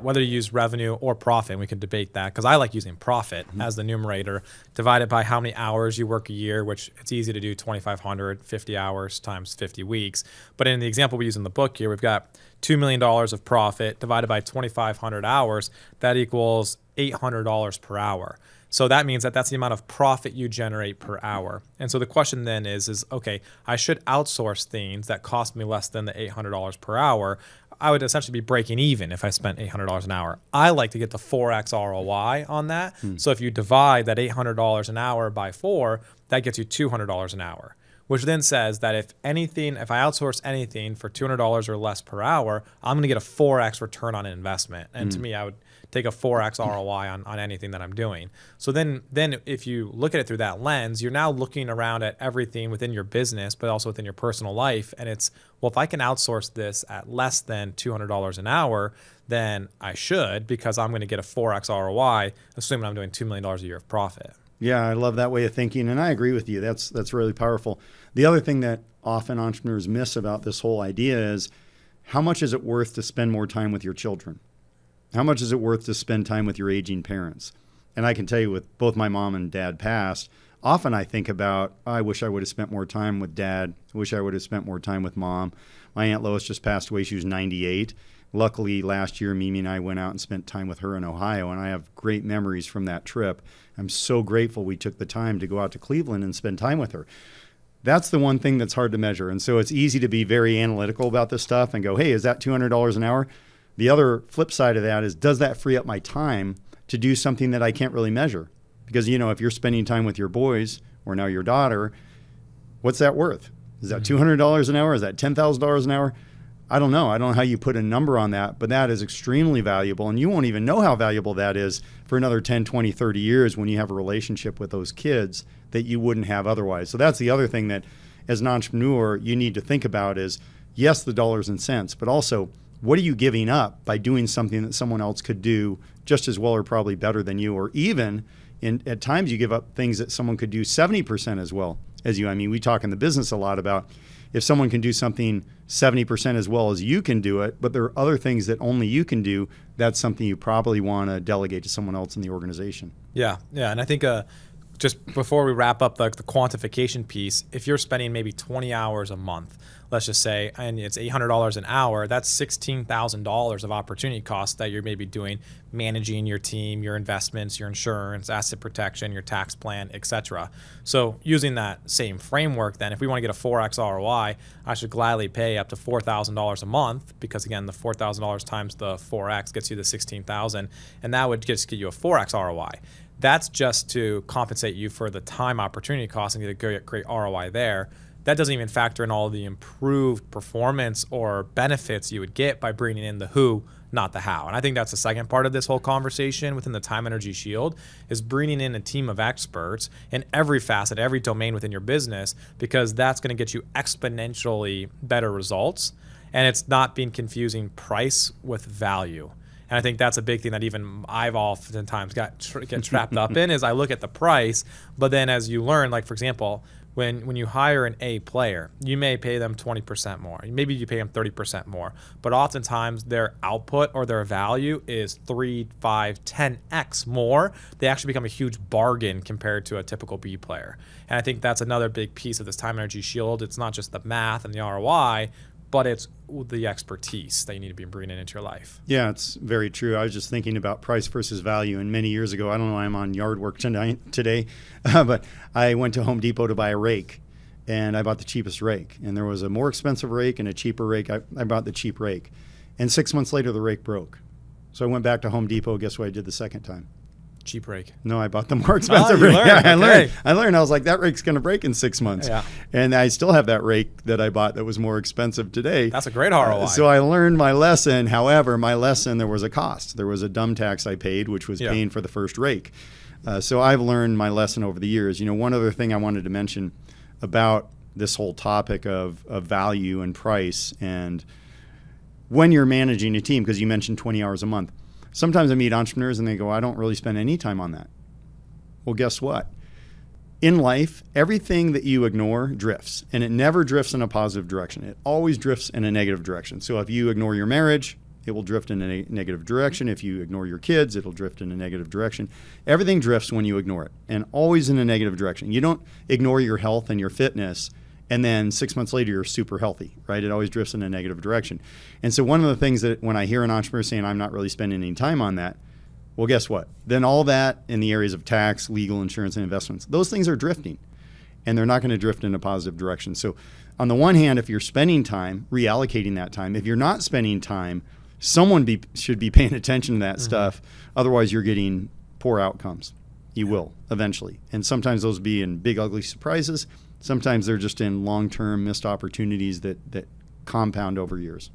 whether you use revenue or profit, and we can debate that because I like using profit as the numerator, divided by how many hours you work a year, which it's easy to do 2,500, 50 hours times 50 weeks. But in the example we use in the book here, we've got $2 million of profit divided by 2,500 hours. That equals $800 per hour. So that means that that's the amount of profit you generate per hour. And so the question then is okay, I should outsource things that cost me less than the $800 per hour. I would essentially be breaking even if I spent $800 an hour. I like to get the 4x ROI on that. So if you divide that $800 an hour by 4, that gets you $200 an hour, which then says that if I outsource anything for $200 or less per hour, I'm going to get a 4x return on investment. And to me, I would take a 4x ROI on anything that I'm doing. So then if you look at it through that lens, you're now looking around at everything within your business, but also within your personal life. And it's, well, if I can outsource this at less than $200 an hour, then I should, because I'm going to get a 4x ROI, assuming I'm doing $2 million a year of profit. Yeah, I love that way of thinking, and I agree with you. That's really powerful. The other thing that often entrepreneurs miss about this whole idea is, how much is it worth to spend more time with your children? How much is it worth to spend time with your aging parents? And I can tell you, with both my mom and dad passed, often I think about, I wish I would have spent more time with dad. I wish I would have spent more time with mom. My Aunt Lois just passed away. She was 98. Luckily, last year, Mimi and I went out and spent time with her in Ohio, and I have great memories from that trip. I'm so grateful we took the time to go out to Cleveland and spend time with her. That's the one thing that's hard to measure. And so it's easy to be very analytical about this stuff and go, hey, is that $200 an hour? The other flip side of that is, does that free up my time to do something that I can't really measure? Because, if you're spending time with your boys or now your daughter, what's that worth? Is that $200 an hour? Is that $10,000 an hour? I don't know. I don't know how you put a number on that, but that is extremely valuable. And you won't even know how valuable that is for another 10, 20, 30 years when you have a relationship with those kids that you wouldn't have otherwise. So that's the other thing that, as an entrepreneur, you need to think about is, yes, the dollars and cents, but also, what are you giving up by doing something that someone else could do just as well or probably better than you? Or even, at times, you give up things that someone could do 70% as well as you. I mean, we talk in the business a lot about, if someone can do something 70% as well as you can do it, but there are other things that only you can do, that's something you probably want to delegate to someone else in the organization. Yeah. And I think just before we wrap up the quantification piece, if you're spending maybe 20 hours a month, let's just say, and it's $800 an hour, that's $16,000 of opportunity costs that you're maybe doing, managing your team, your investments, your insurance, asset protection, your tax plan, etc. So using that same framework, then, if we want to get a 4x ROI, I should gladly pay up to $4,000 a month, because again, the $4,000 times the 4x gets you the $16,000, and that would just get you a 4x ROI. That's just to compensate you for the time opportunity cost and get a great ROI there. That doesn't even factor in all the improved performance or benefits you would get by bringing in the who, not the how. And I think that's the second part of this whole conversation within the time energy shield, is bringing in a team of experts in every facet, every domain within your business, because that's going to get you exponentially better results. And it's not being confusing price with value. And I think that's a big thing that even I've oftentimes get trapped up in, is I look at the price, but then as you learn, like for example, when you hire an A player, you may pay them 20% more. Maybe you pay them 30% more. But oftentimes their output or their value is 3, 5, 10x more. They actually become a huge bargain compared to a typical B player. And I think that's another big piece of this time energy shield. It's not just the math and the ROI, but it's the expertise that you need to be bringing into your life. Yeah, it's very true. I was just thinking about price versus value. And many years ago, I don't know, I'm on yard work today, but I went to Home Depot to buy a rake, and I bought the cheapest rake. And there was a more expensive rake and a cheaper rake. I bought the cheap rake. And 6 months later, the rake broke. So I went back to Home Depot. Guess what I did the second time? Cheap rake. No, I bought the more expensive rake. Yeah, I learned. I was like, that rake's going to break in 6 months. Yeah. And I still have that rake that I bought that was more expensive today. That's a great ROI. So I learned my lesson. However, my lesson, there was a cost. There was a dumb tax I paid, which was paying for the first rake. So I've learned my lesson over the years. One other thing I wanted to mention about this whole topic of value and price, and when you're managing a team, because you mentioned 20 hours a month. Sometimes I meet entrepreneurs and they go, I don't really spend any time on that. Well, guess what? In life, everything that you ignore drifts, and it never drifts in a positive direction. It always drifts in a negative direction. So if you ignore your marriage, it will drift in a negative direction. If you ignore your kids, it'll drift in a negative direction. Everything drifts when you ignore it, and always in a negative direction. You don't ignore your health and your fitness and then 6 months later you're super healthy, right? It always drifts in a negative direction. And so one of the things that when I hear an entrepreneur saying, I'm not really spending any time on that, well, guess what? Then all that in the areas of tax, legal, insurance, and investments, those things are drifting, and they're not going to drift in a positive direction. So on the one hand, if you're spending time, reallocating that time. If you're not spending time, someone should be paying attention to that stuff. Otherwise, you're getting poor outcomes. You will eventually. And sometimes those be in big, ugly surprises. Sometimes they're just in long-term missed opportunities that compound over years.